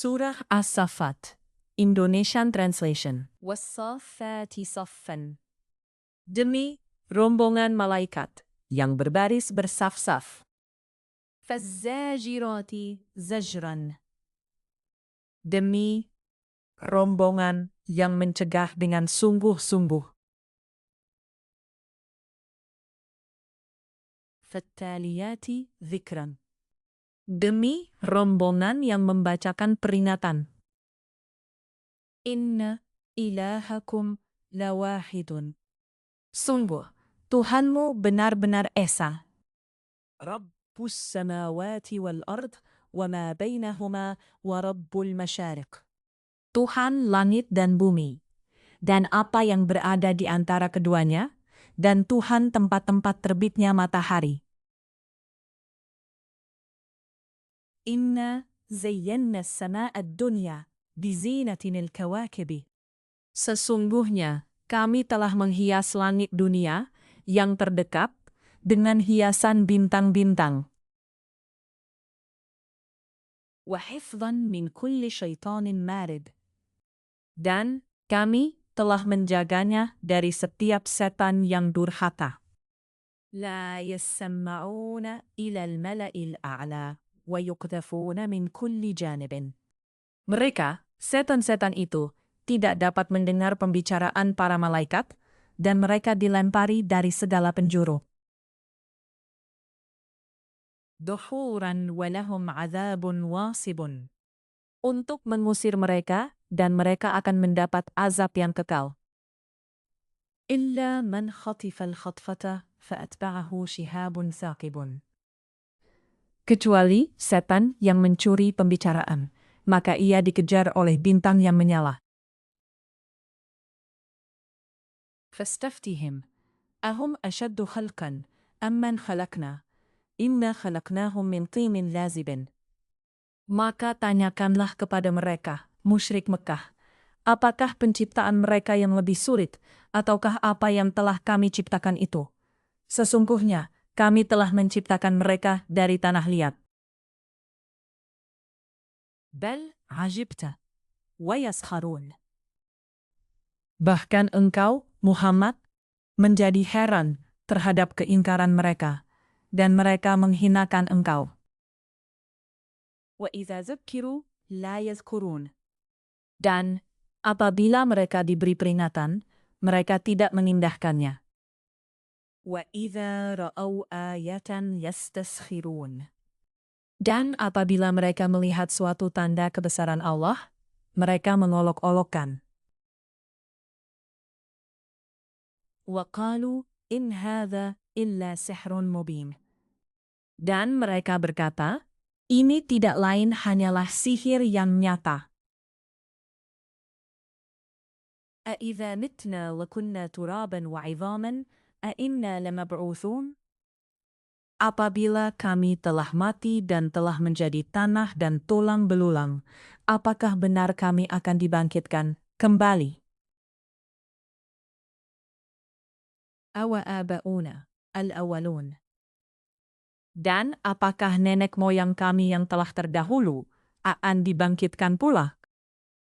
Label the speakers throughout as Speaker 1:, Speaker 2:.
Speaker 1: Surah As-Saffat, Indonesian Translation.
Speaker 2: وَالصَّافَّاتِ صَفًّا.
Speaker 1: Demi rombongan malaikat yang berbaris bersaf-saf.
Speaker 2: فَالزَّاجِرَاتِ زَجْرًا.
Speaker 1: Demi rombongan yang mencegah dengan sungguh-sungguh.
Speaker 2: فَالتَّالِيَاتِ ذِكْرًا.
Speaker 1: Demi rombongan yang membacakan peringatan.
Speaker 2: إِنَّ إِلَٰهَكُمْ لَوَاحِدٌ.
Speaker 1: Sungguh, Tuhanmu benar-benar esa.
Speaker 2: رَبُّ السَّمَاوَاتِ وَالْأَرْضِ وَمَا بَيْنَهُمَا وَرَبُّ الْمَشَارِقِ.
Speaker 1: Tuhan langit dan bumi, dan apa yang berada di antara keduanya, dan Tuhan tempat-tempat terbitnya matahari.
Speaker 2: إِنَّا زَيَّنَّا السَّمَاءَ الدُّنْيَا بِزِينَةٍ الْكَوَاكِبِ.
Speaker 1: Sesungguhnya, kami telah menghias langit dunia yang terdekat dengan hiasan bintang-bintang.
Speaker 2: وَحِفْظًا مِنْ كُلِّ شَيْطَانٍ مَارِدٍ.
Speaker 1: Dan kami telah menjaganya dari setiap setan yang durhaka.
Speaker 2: لا يسمعون إلى الملأ الأعلى ويقذفون من كل جانب.
Speaker 1: Mereka, setan-setan itu, tidak dapat mendengar pembicaraan para malaikat, dan mereka dilempari dari segala penjuru.
Speaker 2: دحورا ولهم عذاب واصب.
Speaker 1: Untuk mengusir mereka, dan mereka akan mendapat azab yang kekal.
Speaker 2: إلا من خطف الخطفة فأتبعه شهاب ثاقب.
Speaker 1: Kecuali setan yang mencuri pembicaraan, maka ia dikejar oleh bintang yang menyala.
Speaker 2: فاستفتهم أهم أشد خلقا أم من خلقنا إنا خلقناهم من طين لازب.
Speaker 1: Maka tanyakanlah kepada mereka, musyrik Mekah, apakah penciptaan mereka yang lebih sulit, ataukah apa yang telah kami ciptakan itu? Sesungguhnya, kami telah menciptakan mereka dari tanah liat.
Speaker 2: بل عجبت ويسخرون.
Speaker 1: Bahkan engkau, Muhammad, menjadi heran terhadap keingkaran mereka, dan mereka menghinakan engkau.
Speaker 2: وإذا ذكروا لا يذكرون.
Speaker 1: Dan apabila mereka diberi peringatan, mereka tidak mengindahkannya.
Speaker 2: وإذا رأوا آية يستسخرون.
Speaker 1: Dan apabila mereka melihat suatu tanda kebesaran Allah, mereka mengolok-olokkan.
Speaker 2: وقالوا إن هذا إلا سحر مبين.
Speaker 1: Dan mereka berkata, ini tidak lain hanyalah sihir yang nyata.
Speaker 2: أإذا متنا وكنا ترابا وعظاما أإنا لمبعوثون.
Speaker 1: Apabila kami telah mati dan telah menjadi tanah dan tulang belulang, apakah benar kami akan dibangkitkan kembali?
Speaker 2: أوآباؤنا الأولون.
Speaker 1: Dan apakah nenek moyang kami yang telah terdahulu akan dibangkitkan pula?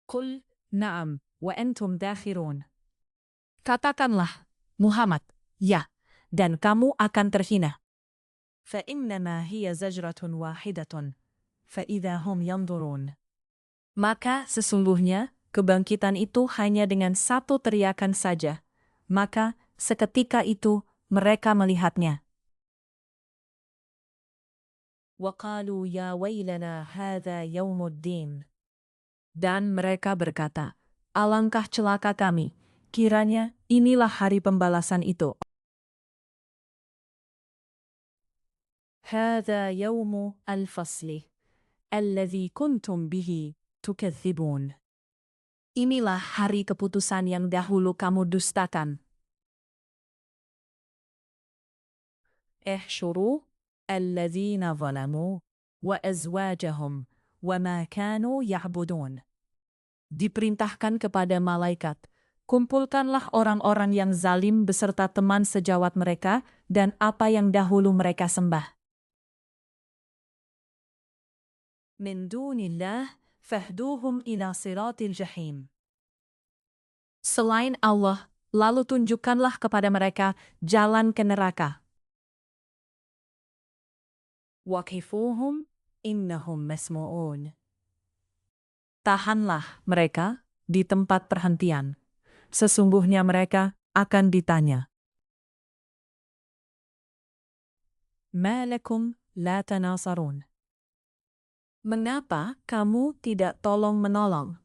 Speaker 2: قل نعم وأنتم داخرون.
Speaker 1: Katakanlah, Muhammad, ya, dan kamu akan terhina.
Speaker 2: فإنما هي زجرة واحدة فإذا هم ينظرون.
Speaker 1: Maka sesungguhnya kebangkitan itu hanya dengan satu teriakan saja. Maka seketika itu mereka melihatnya.
Speaker 2: وقالوا يا ويلنا هذا يوم الدين.
Speaker 1: Dan mereka berkata, alangkah celaka kami, kiranya inilah hari pembalasan itu.
Speaker 2: هذا يوم الفصل الذي كنتم به تكذبون.
Speaker 1: Inilah hari keputusan yang dahulu kamu dustakan.
Speaker 2: احشروا الذين ظلموا وأزواجهم وما كانوا يعبدون.
Speaker 1: Diperintahkan kepada malaikat, kumpulkanlah orang-orang yang zalim beserta teman sejawat mereka dan apa yang dahulu mereka sembah.
Speaker 2: من دون الله فاهدوهم إلى صراط الجحيم.
Speaker 1: Selain Allah, lalu tunjukkanlah kepada mereka jalan ke neraka.
Speaker 2: وقفوهم إنهم مسموعون.
Speaker 1: Tahanlah mereka di tempat perhentian. Sesungguhnya mereka akan ditanya.
Speaker 2: ما لكم لا تناصرون.
Speaker 1: Mengapa kamu tidak tolong-menolong?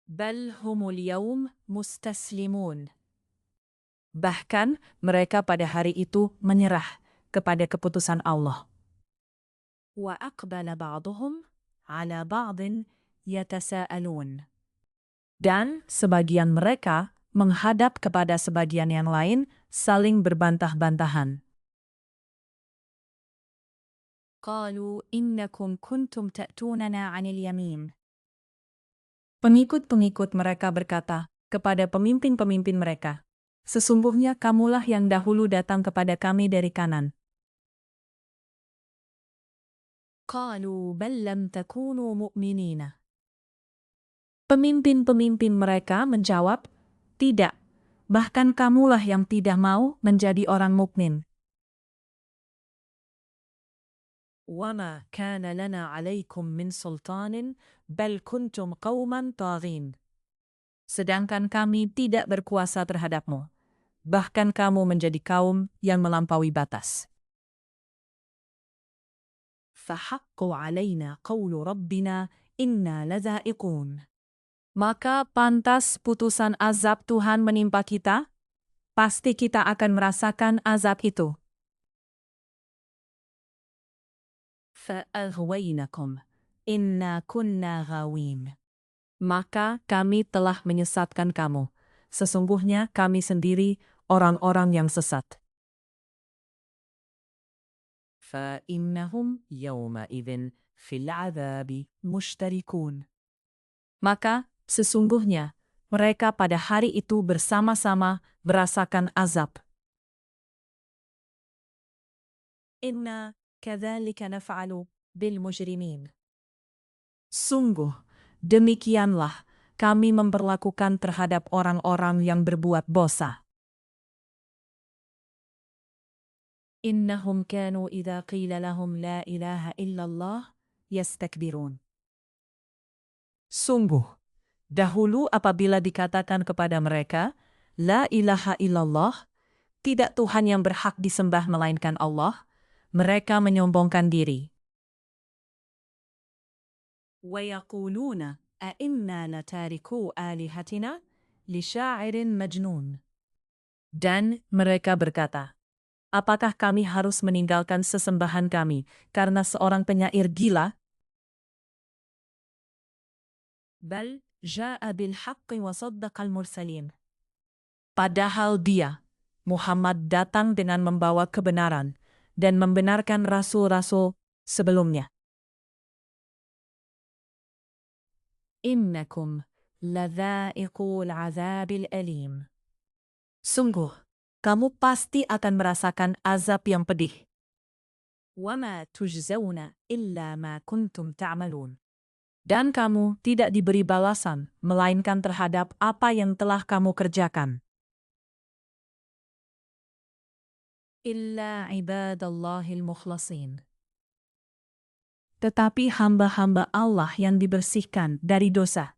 Speaker 2: بل هم اليوم مستسلمون.
Speaker 1: Bahkan mereka pada hari itu menyerah kepada keputusan Allah.
Speaker 2: وأقبل بعضهم على بعض يتساءلون.
Speaker 1: Dan sebagian mereka menghadap kepada sebagian yang lain saling berbantah-bantahan.
Speaker 2: قالوا إنكم كنتم تأتوننا عن اليمين.
Speaker 1: Pengikut-pengikut mereka berkata kepada pemimpin-pemimpin mereka, "Sesungguhnya kamulah yang dahulu datang kepada kami dari kanan."
Speaker 2: قالوا بل لم تكونوا مؤمنين.
Speaker 1: Pemimpin-pemimpin mereka menjawab, "Tidak, bahkan kamulah yang tidak mau menjadi orang mukmin."
Speaker 2: وما كان لنا عليكم من سلطان بل كنتم قوما طاغين.
Speaker 1: Sedangkan kami tidak berkuasa terhadapmu. Bahkan kamu menjadi kaum yang melampaui batas.
Speaker 2: فحق علينا قول ربنا إنا لذائقون.
Speaker 1: Maka pantas putusan azab Tuhan menimpa kita? Pasti kita akan merasakan azab itu.
Speaker 2: فأغوينكم إنا كنا غاوين.
Speaker 1: Maka kami telah menyesatkan kamu. Sesungguhnya kami sendiri orang-orang yang sesat.
Speaker 2: فإنهم يومئذ في العذاب مشتركون.
Speaker 1: Maka sesungguhnya mereka pada hari itu bersama-sama merasakan azab.
Speaker 2: إنا كذلك نفعل بالمجرمين.
Speaker 1: Sungguh, demikianlah kami memperlakukan terhadap orang-orang yang berbuat dosa.
Speaker 2: إنهم كانوا إذا قيل لهم لا إله إلا الله يستكبرون.
Speaker 1: Sungguh, dahulu apabila dikatakan kepada mereka, La ilaha illallah, tidak Tuhan yang berhak disembah melainkan Allah, mereka menyombongkan diri.
Speaker 2: ويقولون أئنا لتاركو آلهتنا لشاعر مجنون.
Speaker 1: Dan mereka berkata, apakah kami harus meninggalkan sesembahan kami karena seorang penyair gila?
Speaker 2: بل جاء بالحق وصدق المرسلين.
Speaker 1: Padahal dia, Muhammad, datang dengan membawa kebenaran dan membenarkan rasul-rasul sebelumnya.
Speaker 2: إنكم لذائقو العذاب الأليم.
Speaker 1: Sungguh, kamu pasti akan merasakan azab yang pedih.
Speaker 2: وما تجزون إلا ما كنتم تعملون.
Speaker 1: Dan kamu tidak diberi balasan, melainkan terhadap apa yang telah kamu kerjakan.
Speaker 2: إلا عباد الله المخلصين.
Speaker 1: Tetapi hamba-hamba Allah yang dibersihkan dari dosa.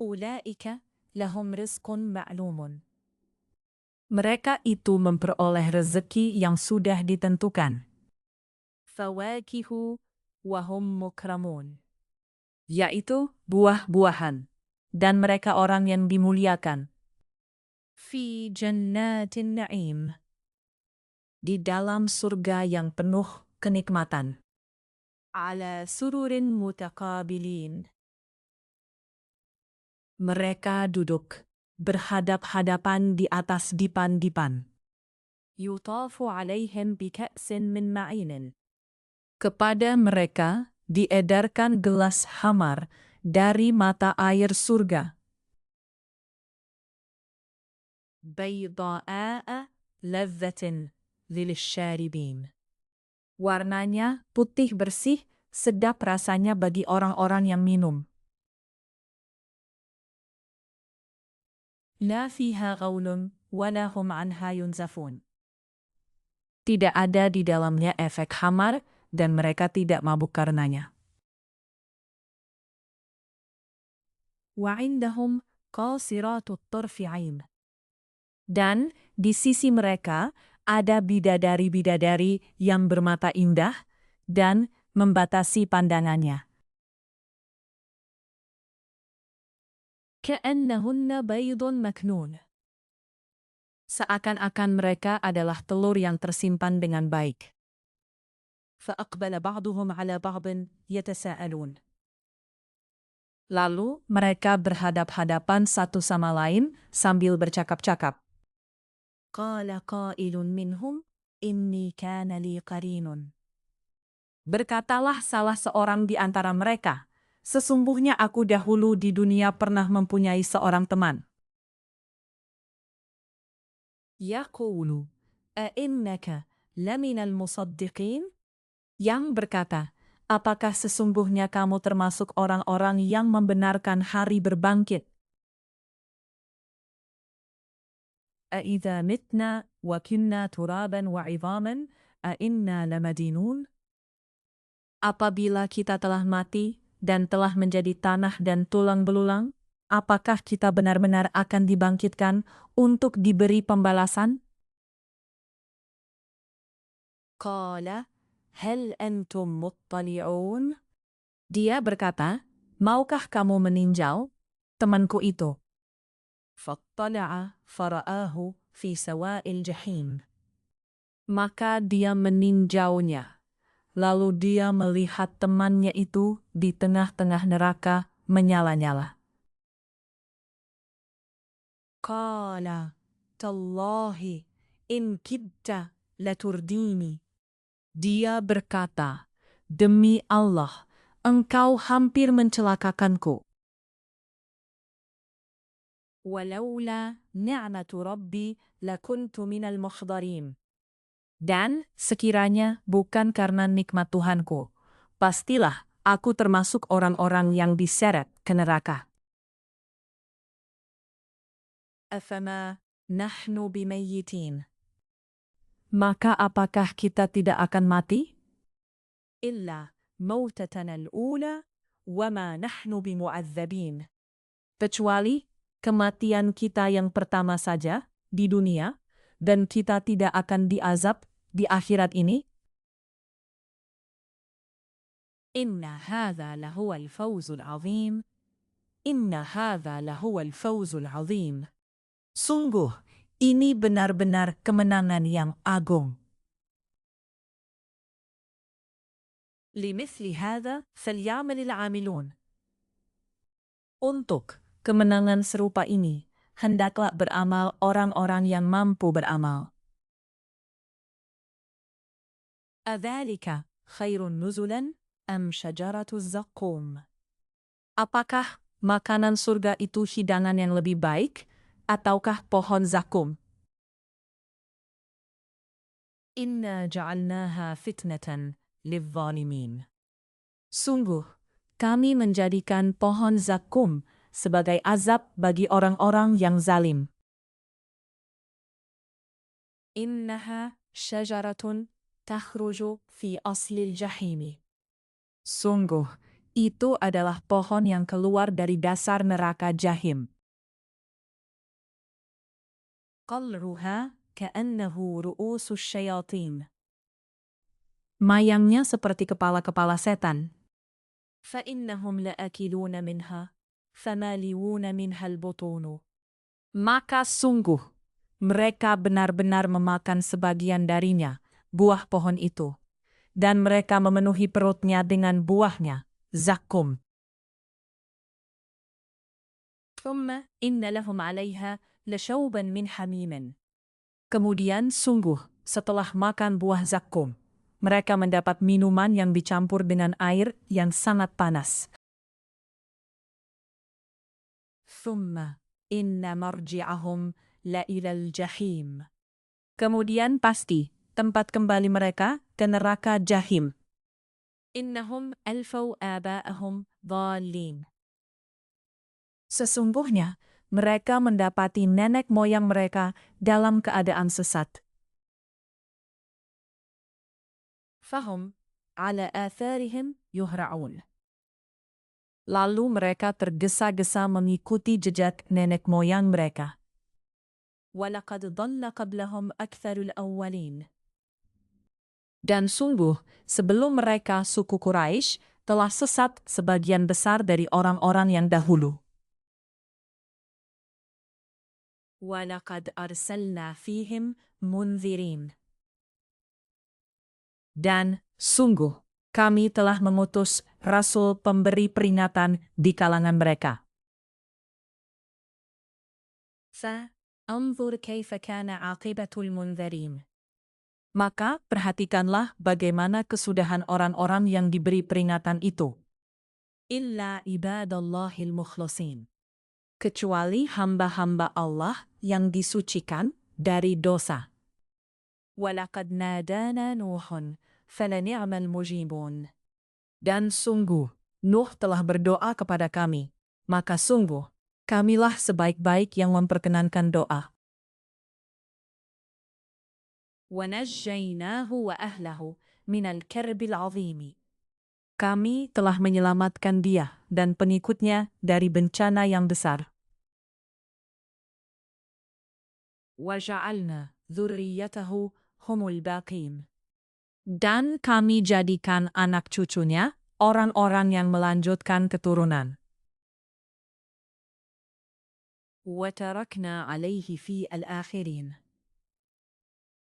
Speaker 2: أولئك لهم رزق معلوم.
Speaker 1: Mereka itu memperoleh rezeki yang sudah ditentukan,
Speaker 2: فواكه وهم مكرمون.
Speaker 1: yaitu buah-buahan, dan mereka orang yang dimuliakan.
Speaker 2: في جنات النعيم.
Speaker 1: Di dalam surga yang penuh kenikmatan.
Speaker 2: على سرر متقابلين.
Speaker 1: Mereka duduk berhadap-hadapan di atas dipan-dipan.
Speaker 2: يطاف عليهم بكأس من معين.
Speaker 1: Kepada mereka diedarkan gelas hamar dari mata air surga.
Speaker 2: بيضاء لذة للشاربين.
Speaker 1: Warnanya putih bersih sedap rasanya bagi orang-orang yang minum.
Speaker 2: لا فيها غول ولا هم عنها ينزفون.
Speaker 1: Tidak ada di dalamnya efek hamar, dan mereka tidak mabuk karenanya.
Speaker 2: وعندهم قاصرات الطرف عين.
Speaker 1: Dan di sisi mereka ada bidadari-bidadari yang bermata indah dan membatasi pandangannya.
Speaker 2: كأنهن بيض مكنون.
Speaker 1: Seakan-akan mereka adalah telur yang tersimpan dengan baik.
Speaker 2: فأقبل بعضهم على بعض يتساءلون.
Speaker 1: Lalu mereka berhadap-hadapan satu sama lain sambil bercakap-cakap.
Speaker 2: قال قائل منهم إني كان لي قرين.
Speaker 1: Berkatalah salah seorang di antara mereka, sesungguhnya aku dahulu di dunia pernah mempunyai seorang teman.
Speaker 2: يقول أئنك لمن المصدقين.
Speaker 1: Yang berkata, apakah sesungguhnya kamu termasuk orang-orang yang membenarkan hari berbangkit?
Speaker 2: أإذا متنا وكنا ترابا وعظاما أإنا لمدينون.
Speaker 1: Apabila kita telah mati dan telah menjadi tanah dan tulang belulang, apakah kita benar-benar akan dibangkitkan untuk diberi pembalasan?
Speaker 2: قال هل أنتم مطلعون.
Speaker 1: Dia berkata, maukah kamu meninjau? Temanku itu.
Speaker 2: فاطلع فرآه في سواء الجحيم.
Speaker 1: Maka dia meninjaunya. Lalu dia melihat temannya itu di tengah-tengah neraka menyala-nyala.
Speaker 2: قال تالله إن كدت لترديني.
Speaker 1: Dia berkata, demi Allah, engkau hampir mencelakakanku.
Speaker 2: ولولا نعمة ربي لكنت من المحضرين.
Speaker 1: Dan sekiranya bukan karena nikmat Tuhanku, pastilah aku termasuk orang-orang yang diseret ke neraka.
Speaker 2: أفما نحن بميتين.
Speaker 1: Maka apakah kita tidak akan mati?
Speaker 2: إلا موتتنا الأولى وما نحن بمعذبين.
Speaker 1: Kecuali kematian kita yang pertama saja di dunia, dan kita tidak akan diazab di akhirat ini.
Speaker 2: إن هذا لهو الفوز العظيم. إن هذا لهو الفوز العظيم.
Speaker 1: Sungguh, ini benar-benar kemenangan yang agung.
Speaker 2: لمثل هذا فليعمل العاملون.
Speaker 1: Untuk kemenangan serupa ini, hendaklah beramal orang-orang yang mampu beramal.
Speaker 2: أذلك خير نزلا أم شجرة الزقوم.
Speaker 1: Apakah makanan surga itu hidangan yang lebih baik, ataukah pohon zakum?
Speaker 2: إنا جعلناها فتنة للظالمين.
Speaker 1: Sungguh, kami menjadikan pohon zakum sebagai azab bagi orang-orang yang zalim.
Speaker 2: إنها شجرة تخرج في أصل الجحيم.
Speaker 1: Sungguh, itu adalah pohon yang keluar dari dasar neraka Jahim.
Speaker 2: قلرها كأنه رؤوس الشياطين.
Speaker 1: Mayangnya seperti kepala-kepala setan.
Speaker 2: فإنهم لآكلون منها فمالئون منها البطون.
Speaker 1: Maka sungguh, mereka benar-benar memakan sebagian darinya, buah pohon itu. Dan mereka memenuhi perutnya dengan buahnya, zakum.
Speaker 2: ثم إن لهم عليها لشوبا من حميم.
Speaker 1: Kemudian sungguh, setelah makan buah zakum, mereka mendapat minuman yang dicampur dengan air yang sangat panas.
Speaker 2: ثم إن مرجعهم لإلى الجحيم.
Speaker 1: Kemudian pasti, tempat kembali mereka ke neraka Jahim.
Speaker 2: إنهم ألفوا آباءهم ضالين.
Speaker 1: Sesungguhnya, mereka mendapati nenek moyang mereka dalam keadaan sesat.
Speaker 2: فهم على آثارهم يهرعون.
Speaker 1: Lalu mereka tergesa-gesa mengikuti jejak nenek moyang mereka.
Speaker 2: ولقد ضل قبلهم أكثر الأولين.
Speaker 1: Dan sungguh, sebelum mereka suku Quraisy telah sesat sebagian besar dari orang-orang yang dahulu.
Speaker 2: ولقد أرسلنا فيهم منذرين.
Speaker 1: Dan sungguh, kami telah mengutus rasul pemberi peringatan di kalangan mereka.
Speaker 2: فانظر كيف كان عاقبة المنذرين.
Speaker 1: Maka perhatikanlah bagaimana kesudahan orang-orang yang diberi peringatan itu.
Speaker 2: إلا عباد الله المخلصين.
Speaker 1: Kecuali hamba-hamba Allah yang disucikan dari dosa.
Speaker 2: ولقد نادانا نوح فلنعم المجيبون.
Speaker 1: Dan sungguh, Nuh telah berdoa kepada kami. Maka sungguh, kamilah sebaik-baik yang memperkenankan doa.
Speaker 2: ونجيناه وأهله من الكرب العظيم.
Speaker 1: Kami telah menyelamatkan dia dan pengikutnya dari bencana yang besar.
Speaker 2: وجعلنا ذريته هم الباقين.
Speaker 1: Dan kami jadikan anak cucunya orang-orang yang melanjutkan keturunan.
Speaker 2: وتركنا عليه في الآخرين.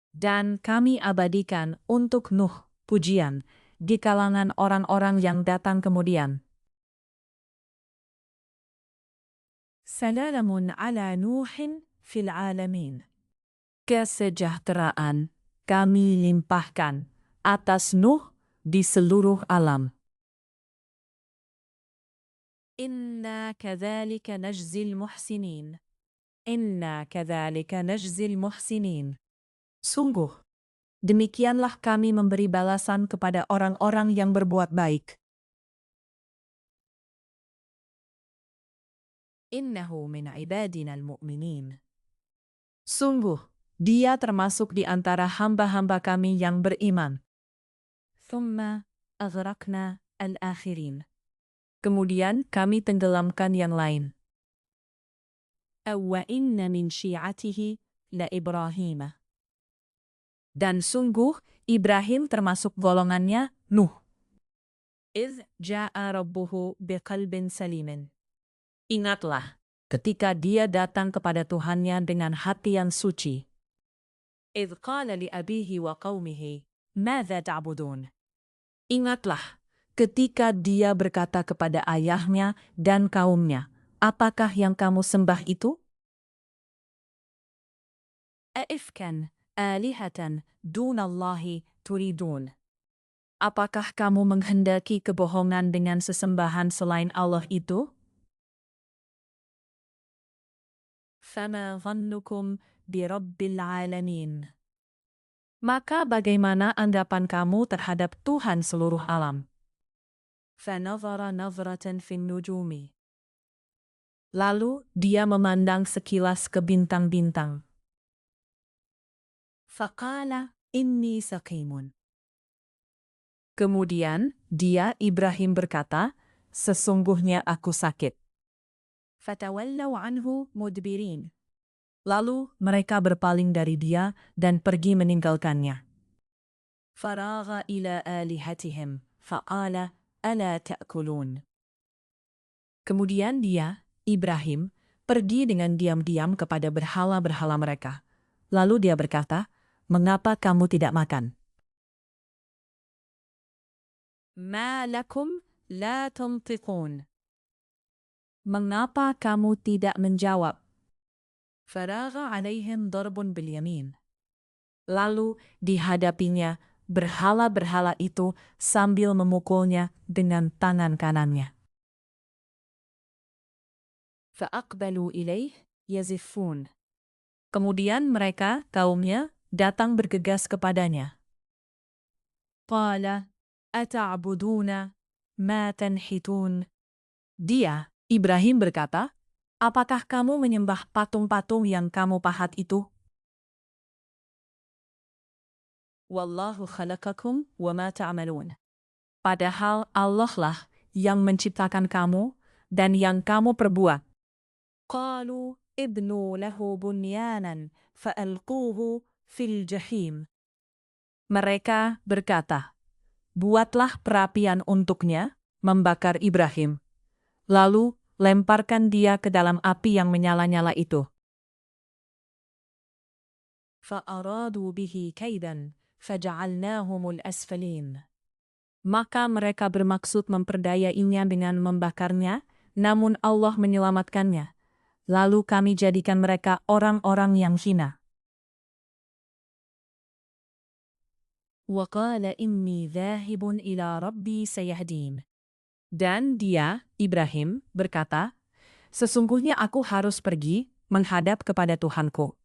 Speaker 1: Dan kami abadikan untuk Nuh pujian di kalangan orang-orang yang datang kemudian.
Speaker 2: سلام على نوح في العالمين.
Speaker 1: Kesejahteraan kami limpahkan atas Nuh di seluruh alam.
Speaker 2: إنا كذلك نجزي المحسنين.
Speaker 1: Inna kadzalika najzil muhsinin. Sungguh, demikianlah kami memberi balasan kepada orang-orang yang berbuat baik.
Speaker 2: إنه من عبادنا المؤمنين.
Speaker 1: Sungguh, dia termasuk di antara hamba-hamba kami yang beriman.
Speaker 2: ثم أغرقنا الآخرين.
Speaker 1: Kemudian kami tenggelamkan yang lain.
Speaker 2: وإن من شيعته لإبراهيم.
Speaker 1: Dan sungguh, Ibrahim termasuk golongannya Nuh.
Speaker 2: إذ جاء ربه بقلب سليم.
Speaker 1: Ingatlah, ketika dia datang kepada Tuhannya dengan hati yang suci.
Speaker 2: إذ قال لأبيه وقومه ماذا تعبدون.
Speaker 1: Ingatlah, ketika dia berkata kepada ayahnya dan kaumnya, apakah yang kamu sembah itu?
Speaker 2: أئفكا آلهة دون الله تريدون.
Speaker 1: Apakah kamu menghendaki kebohongan dengan sesembahan selain Allah itu?
Speaker 2: فما ظنكم برب العالمين.
Speaker 1: Maka bagaimana anggapan kamu terhadap Tuhan seluruh alam?
Speaker 2: فنظر نظرة في النجوم.
Speaker 1: Lalu dia memandang sekilas ke bintang-bintang.
Speaker 2: فقال إني سقيم.
Speaker 1: Kemudian dia Ibrahim berkata, sesungguhnya aku sakit.
Speaker 2: فتولوا عنه مدبرين.
Speaker 1: Lalu mereka berpaling dari dia dan pergi meninggalkannya.
Speaker 2: فراغ إلى آلهتهم فقال ألا تأكلون.
Speaker 1: Kemudian dia, Ibrahim, pergi dengan diam-diam kepada berhala-berhala mereka. Lalu dia berkata, mengapa kamu tidak makan?
Speaker 2: ما لكم لا تنطقون.
Speaker 1: Mengapa kamu tidak menjawab?
Speaker 2: فراغ عليهم ضرب باليمين.
Speaker 1: Lalu dihadapinya berhala-berhala itu sambil memukulnya dengan tangan kanannya.
Speaker 2: فأقبلوا إليه يزفون.
Speaker 1: Kemudian mereka, kaumnya, datang bergegas kepadanya.
Speaker 2: قال أتعبدون ما تنحتون.
Speaker 1: Dia, Ibrahim berkata, apakah kamu menyembah patung-patung yang kamu pahat itu?
Speaker 2: والله خلقكم وما تعملون.
Speaker 1: Padahal Allah lah yang menciptakan kamu dan yang kamu perbuat.
Speaker 2: قالوا ابنوا له بنيانا فألقوه في الجحيم.
Speaker 1: Mereka berkata, buatlah perapian untuknya, membakar Ibrahim. Lalu, lemparkan dia ke dalam api yang menyala-nyala itu.
Speaker 2: فأرادوا به كيدا فجعلناهم الأسفلين.
Speaker 1: Maka mereka bermaksud memperdayainya dengan membakarnya, namun Allah menyelamatkannya. Lalu kami jadikan mereka orang-orang yang hina.
Speaker 2: وقال إني ذاهب إلى ربي سيهدين.
Speaker 1: Dan dia, Ibrahim, berkata, sesungguhnya aku harus pergi menghadap kepada Tuhanku.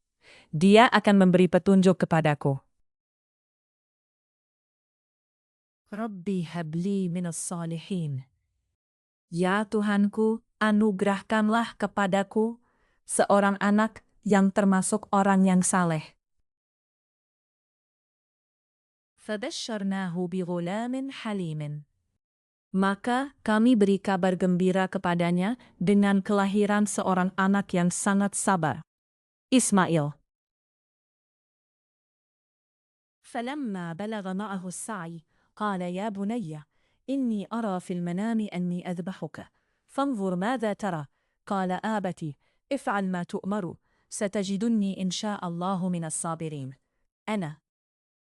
Speaker 1: Dia akan memberi petunjuk kepadaku.
Speaker 2: ربي هب لي من الصالحين.
Speaker 1: Ya Tuhanku, anugerahkanlah kepadaku seorang anak yang termasuk orang yang saleh.
Speaker 2: فبشرناه بغلام حليم.
Speaker 1: Maka kami beri kabar gembira kepadanya dengan kelahiran seorang anak yang sangat sabar. Ismail.
Speaker 2: فلما بلغ معه السعي قال يا بني إني أرى في المنام أني أذبحك فانظر ماذا ترى. قال آبتي افعل ما تؤمر ستجدني إن شاء الله من الصابرين. أنا.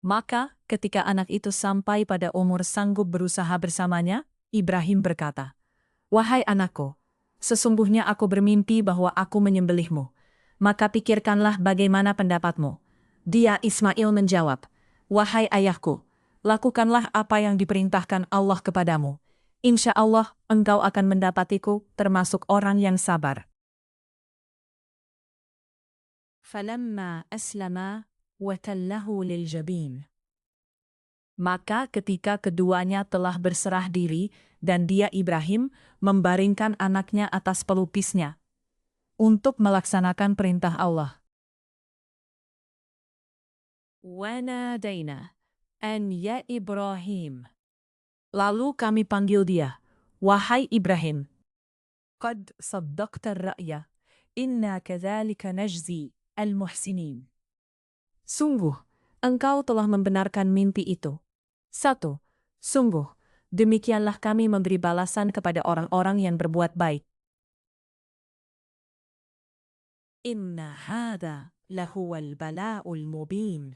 Speaker 1: Maka ketika anak itu sampai pada umur sanggup berusaha bersamanya, Ibrahim berkata, wahai anakku, sesungguhnya aku bermimpi bahwa aku menyembelihmu. Maka pikirkanlah bagaimana pendapatmu. Dia Ismail menjawab, wahai ayahku, lakukanlah apa yang diperintahkan Allah kepadamu. Insya Allah engkau akan mendapatiku termasuk orang yang sabar.
Speaker 2: فلما أسلما وتله للجبين.
Speaker 1: Maka ketika keduanya telah berserah diri dan dia Ibrahim membaringkan anaknya atas pelupisnya untuk melaksanakan perintah Allah.
Speaker 2: ونادينا أن يا إبراهيم.
Speaker 1: Lalu kami panggil dia, wahai Ibrahim.
Speaker 2: قد صدقت الرأي إنا كذلك نجزي المحسنين.
Speaker 1: Sungguh, engkau telah membenarkan mimpi itu. 1. Sungguh, demikianlah kami memberi balasan kepada orang-orang yang berbuat baik.
Speaker 2: إن هذا لهو البلاء المبين.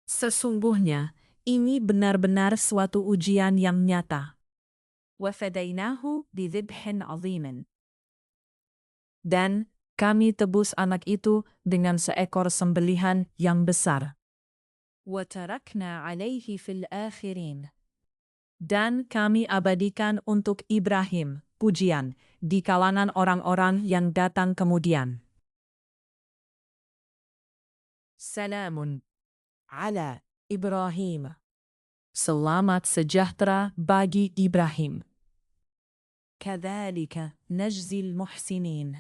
Speaker 1: Sesungguhnya, ini benar-benar suatu ujian yang nyata.
Speaker 2: وفديناه بذبح عظيم.
Speaker 1: Dan kami tebus anak itu dengan seekor sembelihan yang besar.
Speaker 2: وتركنا عليه في الآخرين.
Speaker 1: Dan kami abadikan untuk Ibrahim pujian di kalangan orang-orang yang datang kemudian.
Speaker 2: سلام على إبراهيم.
Speaker 1: Selamat sejahtera bagi Ibrahim.
Speaker 2: كذلك نجزي المحسنين.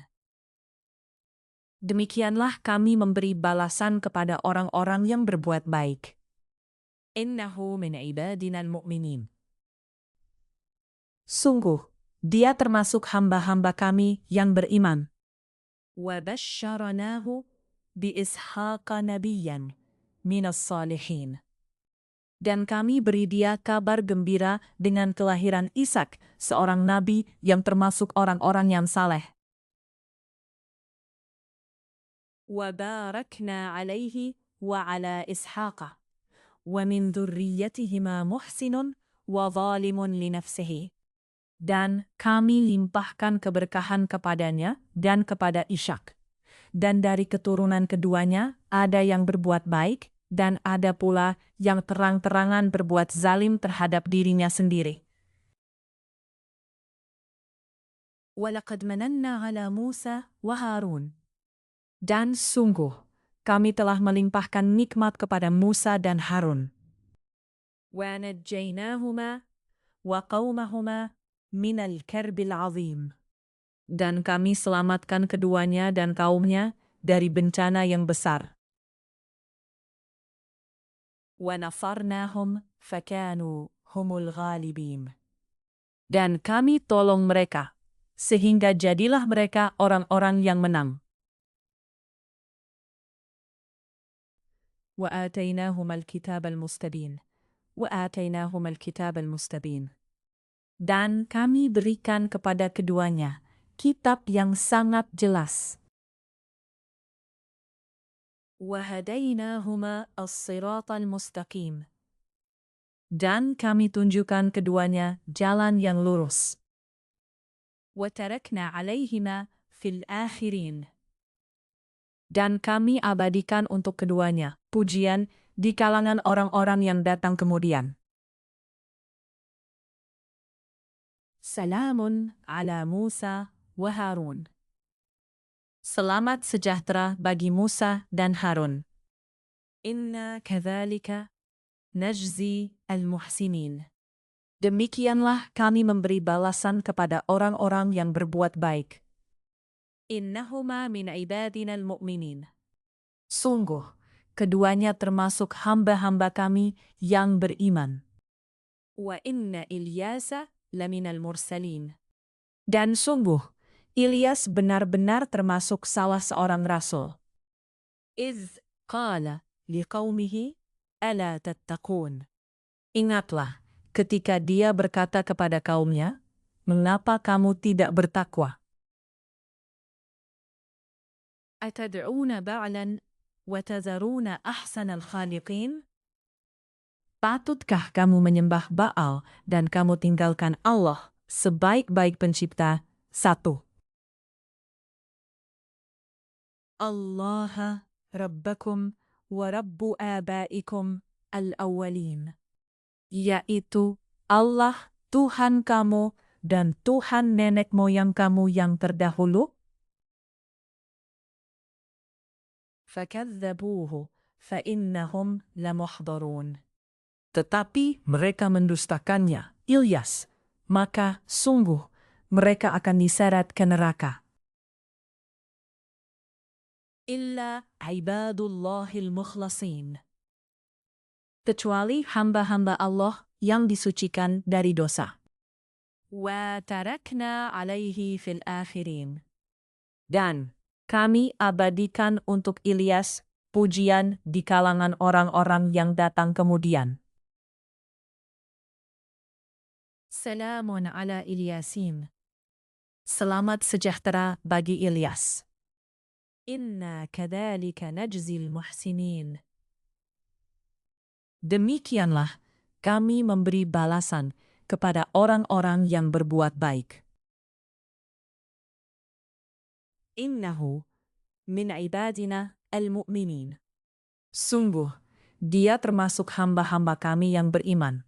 Speaker 1: Demikianlah kami memberi balasan kepada orang-orang yang berbuat baik.
Speaker 2: إنه من عبادنا المؤمنين.
Speaker 1: Sungguh, dia termasuk hamba-hamba kami yang beriman.
Speaker 2: وبشرناه بإسحاق نبيا من الصالحين.
Speaker 1: Dan kami beri dia kabar gembira dengan kelahiran Ishak, seorang nabi yang termasuk orang-orang yang saleh.
Speaker 2: وباركنا عليه وعلى إسحاق ومن ذريتهما محسن وظالم لنفسه.
Speaker 1: Dan kami limpahkan keberkahan kepadanya dan kepada Ishak. Dan dari keturunan keduanya ada yang berbuat baik, dan ada pula yang terang-terangan berbuat zalim terhadap dirinya sendiri.
Speaker 2: وَلَقَدْ مَنَنَّا عَلَى مُوسَى وَهَارُونَ.
Speaker 1: Dan sungguh, kami telah melimpahkan nikmat kepada Musa dan Harun.
Speaker 2: وَنَجَّيْنَاهُمَا وَقَوْمَهُمَا مِنَ الْكَرْبِ الْعَظِيمِ.
Speaker 1: Dan kami selamatkan keduanya dan kaumnya dari bencana yang besar.
Speaker 2: وَنَصَرْنَاهُمْ فَكَانُوا هُمُ الْغَالِبِينَ.
Speaker 1: Dan kami tolong mereka, sehingga jadilah mereka orang-orang yang menang.
Speaker 2: وَآتَيْنَاهُمَا الْكِتَابَ الْمُسْتَبِينَ وَآتَيْنَاهُمَا الْكِتَابَ الْمُسْتَبِينَ.
Speaker 1: Dan kami berikan kepada keduanya kitab yang sangat jelas.
Speaker 2: وَهَدَيْنَاهُمَا الصِّرَاطَ الْمُسْتَقِيمَ.
Speaker 1: Dan kami tunjukkan keduanya jalan yang lurus.
Speaker 2: وَتَرَكْنَا عَلَيْهِمَا فِي الْآخِرِينَ.
Speaker 1: Dan kami abadikan untuk keduanya pujian di kalangan orang-orang yang datang kemudian.
Speaker 2: Salamun ala Musa wa Harun.
Speaker 1: Selamat sejahtera bagi Musa dan Harun.
Speaker 2: Inna kadzalika najzi al-muhsinin.
Speaker 1: Demikianlah kami memberi balasan kepada orang-orang yang berbuat baik.
Speaker 2: Innahuma min ibadina al-mu'minin.
Speaker 1: Sungguh, keduanya termasuk hamba-hamba kami yang beriman.
Speaker 2: Wa inna Ilyasa laminal mursalin.
Speaker 1: Dan sungguh, Ilyas benar-benar termasuk salah seorang rasul.
Speaker 2: Iz qala liqaumihi ala tattaqun.
Speaker 1: Ingatlah, ketika dia berkata kepada kaumnya, "Mengapa kamu tidak bertakwa?
Speaker 2: Atad'una ba'lan wa tadharuna ahsanal khaliqin?"
Speaker 1: Patutkah kamu menyembah Baal dan kamu tinggalkan Allah, sebaik-baik pencipta, satu?
Speaker 2: Allah rabbakum wa rabbu abaikum al-awwalin.
Speaker 1: Yaitu Allah, Tuhan kamu, dan Tuhan nenek moyang kamu yang terdahulu?
Speaker 2: فَكَذَّبُوهُ فَإِنَّهُمْ لَمُحْضَرُونَ.
Speaker 1: Tetapi mereka mendustakannya, Ilyas, maka sungguh mereka akan diseret ke neraka.
Speaker 2: Illa ibadullahil mukhlasin.
Speaker 1: Kecuali hamba-hamba Allah yang disucikan dari dosa.
Speaker 2: Wa tarakna alaihi fil akhirin.
Speaker 1: Dan kami abadikan untuk Ilyas pujian di kalangan orang-orang yang datang kemudian.
Speaker 2: Salamun ala Ilyasin.
Speaker 1: Selamat sejahtera bagi Ilyas.
Speaker 2: Inna kadzalika najzil muhsinin.
Speaker 1: Demikianlah kami memberi balasan kepada orang-orang yang berbuat baik.
Speaker 2: Innahu min ibadina al-mu'minin.
Speaker 1: Sungguh, dia termasuk hamba-hamba kami yang beriman.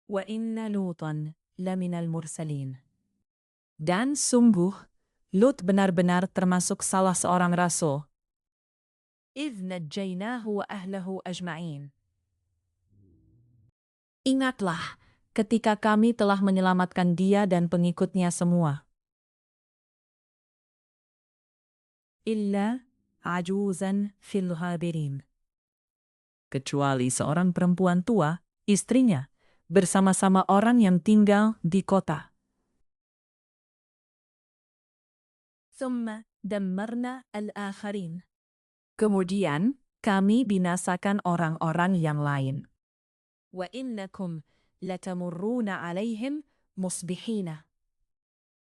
Speaker 2: Wa inna Lutan laminal mursalin.
Speaker 1: Dan sungguh, Lut benar-benar termasuk salah seorang rasul.
Speaker 2: Idh najjaynahu wa ahlahu ajma'in.
Speaker 1: Ingatlah, ketika kami telah menyelamatkan dia dan pengikutnya semua.
Speaker 2: Illa ajuzan fil ghabirin.
Speaker 1: Kecuali seorang perempuan tua, istrinya, bersama-sama orang yang tinggal di kota.
Speaker 2: Thumma dammarna al-akharin.
Speaker 1: Kemudian, kami binasakan orang-orang yang lain.
Speaker 2: Wa innakum latamurruna alaihim musbihina.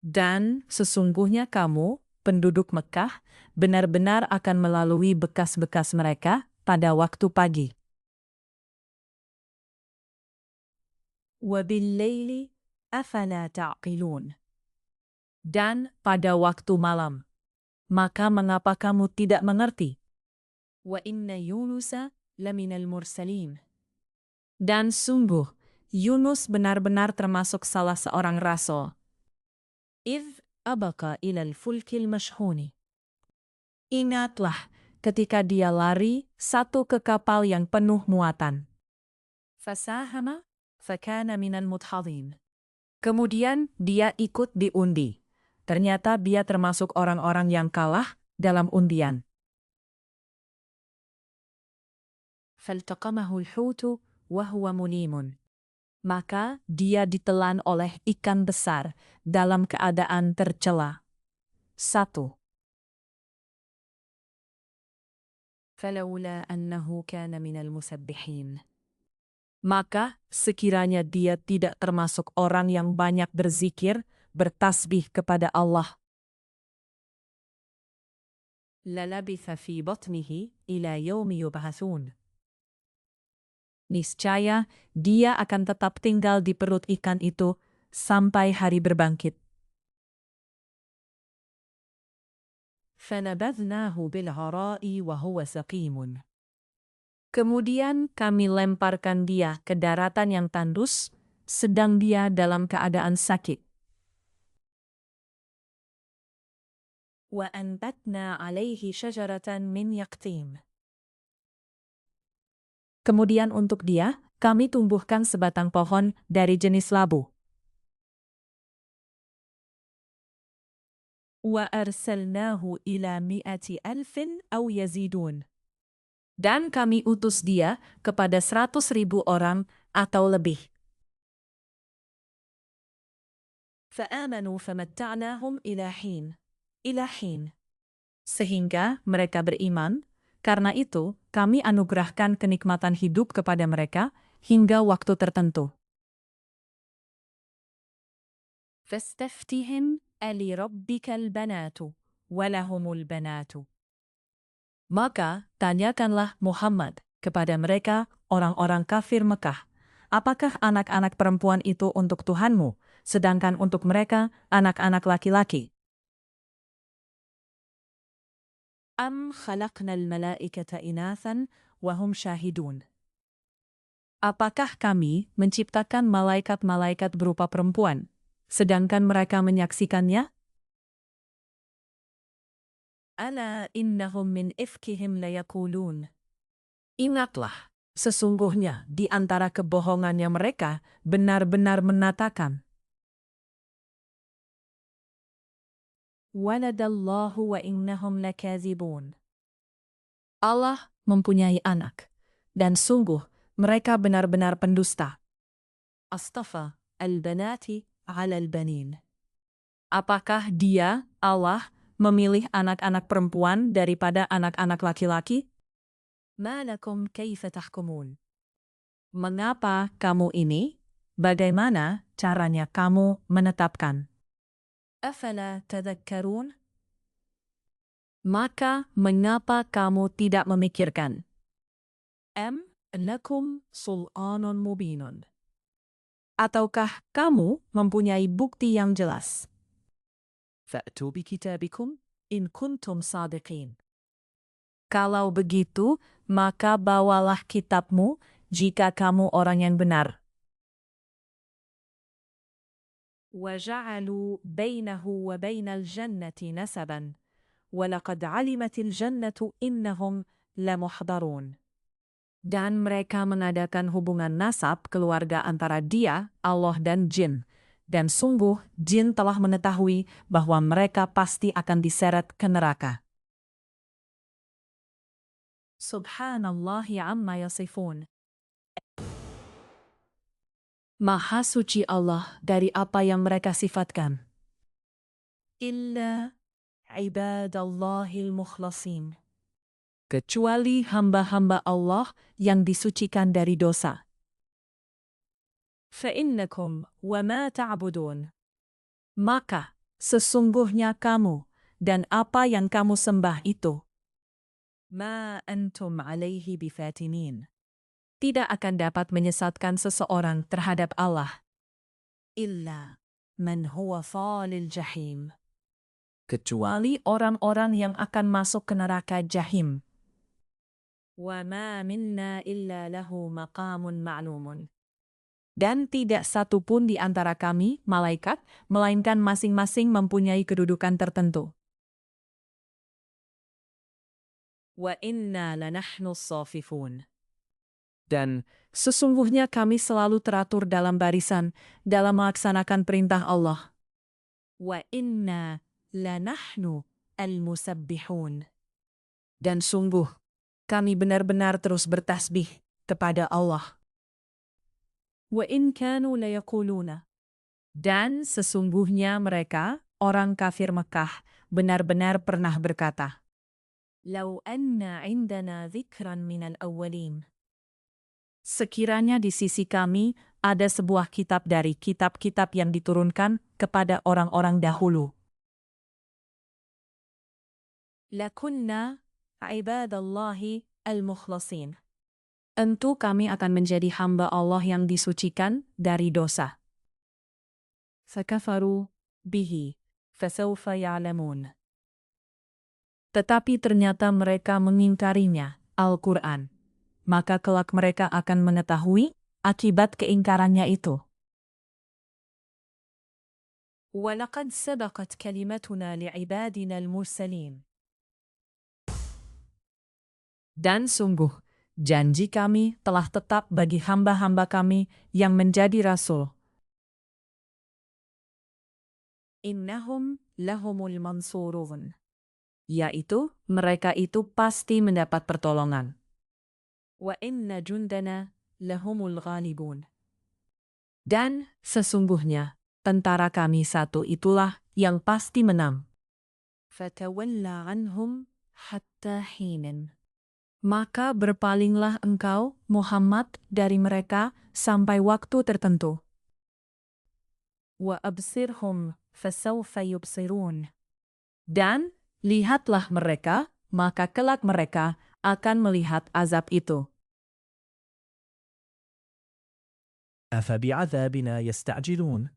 Speaker 1: Dan sesungguhnya kamu, penduduk Mekah, benar-benar akan melalui bekas-bekas mereka pada waktu pagi.
Speaker 2: Wa bil-laili afala ta'qilun.
Speaker 1: Dan pada waktu malam. Maka mengapa kamu tidak mengerti?
Speaker 2: Wa inna Yunusa laminal mursalin.
Speaker 1: Dan sungguh, Yunus benar-benar termasuk salah seorang rasul.
Speaker 2: Idh abaka ilal fulkil mashhuni.
Speaker 1: Ingatlah ketika dia lari satu ke kapal yang penuh muatan.
Speaker 2: فساهم فكان من المدحضين.
Speaker 1: Kemudian dia ikut diundi. Ternyata dia termasuk orang-orang yang kalah dalam undian.
Speaker 2: فالتقمه الحوت وهو مليم.
Speaker 1: Maka dia ditelan oleh ikan besar dalam keadaan tercela. 1.
Speaker 2: فلولا أنه كان من المسبحين.
Speaker 1: Maka sekiranya dia tidak termasuk orang yang banyak berzikir, bertasbih kepada Allah,
Speaker 2: للبث في بطنه إلى يوم يبعثون.
Speaker 1: niscaya dia akan tetap tinggal di perut ikan itu sampai hari berbangkit.
Speaker 2: فنبذناه بالعراء وهو سقيم.
Speaker 1: Kemudian kami lemparkan dia ke daratan yang tandus, sedang dia dalam keadaan sakit.
Speaker 2: وأنبتنا عليه شجرة من يقطين.
Speaker 1: Kemudian untuk dia, kami tumbuhkan sebatang pohon dari jenis labu.
Speaker 2: وأرسلناه إلى 100,000 أو يزيدون.
Speaker 1: Dan kami utus dia kepada 100.000 orang atau lebih.
Speaker 2: فآمنوا فمتعناهم إلى حين.
Speaker 1: Sehingga mereka beriman, karena itu kami anugerahkan kenikmatan hidup kepada mereka hingga waktu tertentu.
Speaker 2: فاستفتهم ألربك البنات ولهم البنات.
Speaker 1: Maka tanyakanlah Muhammad kepada mereka orang-orang kafir Mekah, apakah anak-anak perempuan itu untuk Tuhanmu, sedangkan untuk mereka anak-anak laki-laki?
Speaker 2: أم خلقنا الملائكة إناثا وهم شاهدون.
Speaker 1: Apakah kami menciptakan malaikat-malaikat berupa perempuan, sedangkan mereka menyaksikannya?
Speaker 2: ألا إنهم من إفكهم ليقولون.
Speaker 1: Ingatlah, sesungguhnya di antara kebohongannya mereka benar-benar menatakan,
Speaker 2: ولد الله وإنهم لكاذبون.
Speaker 1: Allah mempunyai anak, dan sungguh mereka benar-benar pendusta.
Speaker 2: أصطفى البنات على البنين.
Speaker 1: Apakah dia, Allah, memilih anak-anak perempuan daripada anak-anak laki-laki?
Speaker 2: ما لكم كيف تحكمون.
Speaker 1: Mengapa kamu ini? Bagaimana caranya kamu menetapkan?
Speaker 2: أفلا تذكرون.
Speaker 1: Maka mengapa kamu tidak memikirkan?
Speaker 2: أم لكم سلطان مبين.
Speaker 1: Ataukah kamu mempunyai bukti yang jelas?
Speaker 2: فأتوا بكتابكم إن كنتم صادقين.
Speaker 1: Kalau begitu, maka bawalah kitabmu jika kamu orang yang benar.
Speaker 2: وجعلوا بينه وبين الجنة نسبا ولقد علمت الجنة إنهم لمحضرون.
Speaker 1: Dan mereka mengadakan hubungan nasab keluarga antara dia, Allah dan jin. Dan sungguh jin telah mengetahui bahwa mereka pasti akan diseret ke neraka.
Speaker 2: Subhanallah amma yasifun.
Speaker 1: Maha suci Allah dari apa yang mereka sifatkan.
Speaker 2: Illa ibadallahil mukhlasin.
Speaker 1: Kecuali hamba-hamba Allah yang disucikan dari dosa.
Speaker 2: فإنكم وما تعبدون.
Speaker 1: Maka sesungguhnya kamu dan apa yang kamu sembah itu
Speaker 2: ما أنتم عليه بفاتنين.
Speaker 1: tidak akan dapat menyesatkan seseorang terhadap Allah.
Speaker 2: إلا من هو صال الجحيم.
Speaker 1: Kecuali orang-orang yang akan masuk ke neraka Jahim.
Speaker 2: وما منا إلا له مقام معلوم.
Speaker 1: Dan tidak satu pun di antara kami, malaikat, melainkan masing-masing mempunyai kedudukan tertentu.
Speaker 2: وإنا لنحن الصاففون.
Speaker 1: Dan sesungguhnya kami selalu teratur dalam barisan dalam melaksanakan perintah Allah.
Speaker 2: وَإِنَّا لَنَحْنُ الْمُسَبِّحُونَ.
Speaker 1: Dan sungguh, kami benar-benar terus bertasbih kepada Allah.
Speaker 2: وَإِنْ كَانُوا لَيَقُولُونَ.
Speaker 1: Dan sesungguhnya mereka, orang kafir Mekah, benar-benar pernah berkata,
Speaker 2: لَوْ أَنَّ عِنْدَنَا ذِكْرًا مِنَ الْأَوَّلِينَ.
Speaker 1: sekiranya di sisi kami ada sebuah kitab dari kitab-kitab yang diturunkan kepada orang-orang dahulu.
Speaker 2: لَكُنَّا عِبَادَ اللَّهِ الْمُخْلَصِينَ.
Speaker 1: Tentu kami akan menjadi hamba Allah yang disucikan dari dosa.
Speaker 2: فَكَفَرُوا بِهِ فَسَوْفَ يَعْلَمُونَ.
Speaker 1: Tetapi ternyata mereka mengingkarinya, Al-Quran. Maka kelak mereka akan mengetahui akibat keingkarannya itu.
Speaker 2: وَلَقَدْ سَبَقَتْ كَلِمَتُنَا لِعِبَادِنَا الْمُرْسَلِينَ.
Speaker 1: Dan sungguh, janji kami telah tetap bagi hamba-hamba kami yang menjadi rasul.
Speaker 2: إِنَّهُمْ لَهُمُ الْمَنْصُورُونَ.
Speaker 1: Yaitu, mereka itu pasti mendapat pertolongan.
Speaker 2: وَإِنَّ جُنْدَنَا لَهُمُ الْغَالِبُونَ.
Speaker 1: Dan sesungguhnya, tentara kami satu itulah yang pasti menang.
Speaker 2: فَتَوَلَّ عَنْهُمْ حَتَّى حِينٍ.
Speaker 1: Maka berpalinglah engkau, Muhammad, dari mereka sampai waktu tertentu.
Speaker 2: وَأَبْصِرْهُمْ فَسَوْفَ يُبْصِرُونَ.
Speaker 1: Dan lihatlah mereka, maka kelak mereka akan melihat azab itu.
Speaker 3: أفبعذابنا يستعجلون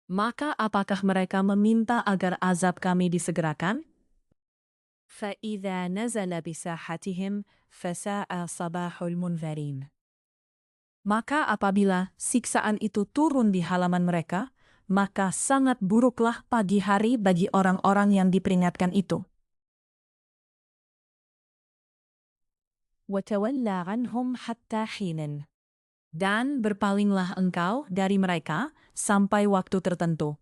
Speaker 1: Maka apakah mereka meminta agar azab kami disegerakan?
Speaker 2: فَإِذَا نَزَلَ بِسَاحَتِهِمْ فَسَاءَ صَبَاحُ الْمُنذَرِينَ.
Speaker 1: Maka apabila siksaan itu turun di halaman mereka, maka sangat buruklah pagi hari bagi orang-orang yang diperingatkan itu.
Speaker 2: وَتَوَلَّ عَنْهُمْ حَتَّى حِينٍ.
Speaker 1: Dan berpalinglah engkau dari mereka sampai waktu tertentu.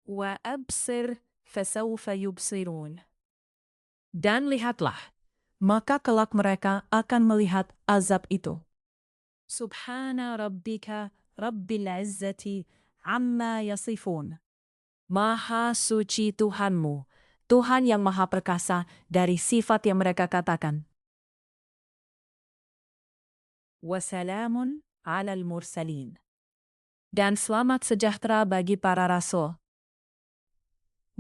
Speaker 2: وَأَبْصِرْ فَسَوْفَ يُبْصِرُونَ.
Speaker 1: Dan lihatlah, maka kelak mereka akan melihat azab itu.
Speaker 2: سُبْحَانَ رَبِّكَ رَبِّ الْعِزَّةِ عَمَّا يَصِفُونَ.
Speaker 1: Maha suci Tuhanmu, Tuhan yang maha perkasa dari sifat yang mereka katakan.
Speaker 2: وَسَلَامٌ عَلَى الْمُرْسَلِينَ.
Speaker 1: Dan selamat sejahtera bagi para rasul.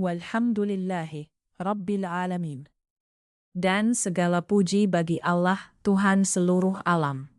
Speaker 2: وَالْحَمْدُ لِلَّهِ رَبِّ الْعَالَمِينَ.
Speaker 1: Dan segala puji bagi Allah, Tuhan seluruh alam.